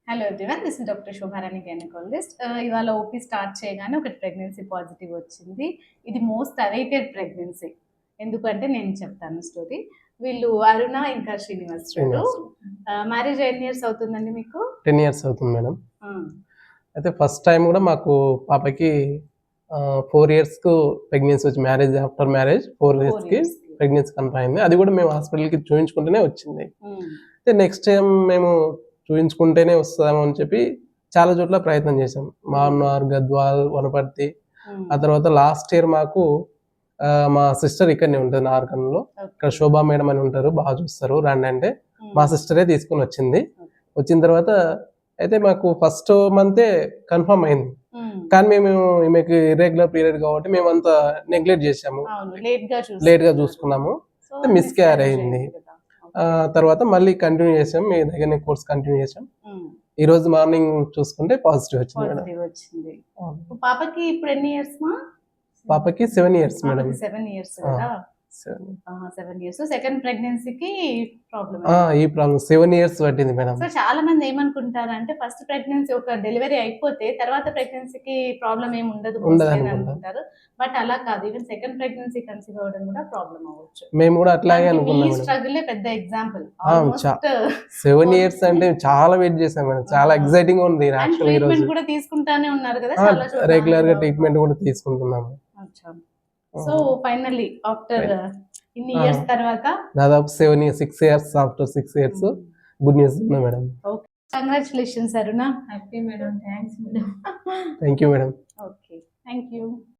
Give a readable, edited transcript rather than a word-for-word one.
Hello everyone, this is doctor Shobharani gynaecologist. ఇవాళ OP start చేయగానే ఒకటి ప్రెగ్నెన్సీ పాజిటివ్ వచ్చింది. ఇది మోస్ట్ అవైటెడ్ ప్రెగ్నెన్సీ. ఎందుకంటే నేను చెప్తాను స్టోరీ. వీళ్ళు అరుణ ఇంకా శ్రీనివాస్ గారు. మ్యారేజ్ ఎన్ని ఇయర్స్ అవుతుందండి మీకు? 10 ఇయర్స్ అవుతుంది మేడం. అయితే ఫస్ట్ టైం కూడా మాకు పాపకి 4 ఇయర్స్కు ప్రెగ్నెన్సీ వచ్చి మ్యారేజ్ ఆఫ్టర్ మ్యారేజ్ 4 ఇయర్స్కి ప్రెగ్నెన్సీ కన్ఫర్మ్ అయింది. అది కూడా మేము హాస్పిటల్కి చూపించుకుంటూనే వచ్చింది. అయితే నెక్స్ట్ టైం మేము చూపించుకుంటేనే వస్తాము అని చెప్పి చాలా చోట్ల ప్రయత్నం చేసాం. మామ్నార్, గద్వాల్, వనపర్తి. ఆ తర్వాత లాస్ట్ ఇయర్ మాకు మా సిస్టర్ ఇక్కడనే ఉంటుంది నార్కన్లో. ఇక్కడ శోభా మేడం అని ఉంటారు, బాగా చూస్తారు, రండి అంటే మా సిస్టరే తీసుకుని వచ్చింది. వచ్చిన తర్వాత అయితే మాకు ఫస్ట్ మంతే కన్ఫర్మ్ అయింది. కానీ మేము ఈమెకి ఇర్రెగ్యులర్ పీరియడ్ కాబట్టి మేము అంతా నెగ్లెక్ట్ చేసాము, లేట్ గా చూసుకున్నాము, మిస్క్యార్ అయింది. తర్వాత మళ్ళీ కంటిన్యూ చేసాం, మీ దగ్గర కోర్స్ కంటిన్యూ చేసాం. ఈ రోజు మార్నింగ్ చూసుకుంటే పాజిటివ్ వచ్చింది. పాపకి ఇప్పుడు ఎన్ని ఇయర్స్? పాపకి 7 ఇయర్స్ మేడం. 7 ఇయర్స్ కదా. 7 ఇయర్స్. సెకండ్ ప్రెగ్నెన్సీకి ప్రాబ్లం, ఈ ప్రాబ్లం 7 ఇయర్స్ పట్టింది మేడం. సో చాలా మంది ఏమనుకుంటారు అంటే ఫస్ట్ ప్రెగ్నెన్సీ ఒక డెలివరీ అయిపోతే తర్వాత ప్రెగ్నెన్సీకి ప్రాబ్లం ఏమి ఉండదు అనుకుంటారు. బట్ అలా కాదు, ఈవెన్ సెకండ్ ప్రెగ్నెన్సీ కన్సీవ్ అవ్వడం కూడా ప్రాబ్లం అవ్వచ్చు. మేము కూడా అట్లాగే అనుకున్నాం. ఈ స్ట్రగుల్ పెద్ద ఎగ్జాంపుల్. 7 ఇయర్స్ అంటే చాలా వెయిట్ చేసాం మేడం, చాలా ఎక్సైటింగ్ ఉంది. ట్రీట్మెంట్ కూడా తీసుకుంటానే ఉన్నారు కదా, రెగ్యులర్ గా ట్రీట్మెంట్ కూడా తీసుకుంటున్నాము. సో ఫైనల్లీ ఆఫ్టర్ ఇన్ని ఇయర్స్ తర్వాత దాదాపు 6 years after 6 years good news ఉంది madam. Okay, congratulations Aruna. Happy madam. Thanks madam. Thank you madam. Okay, thank you.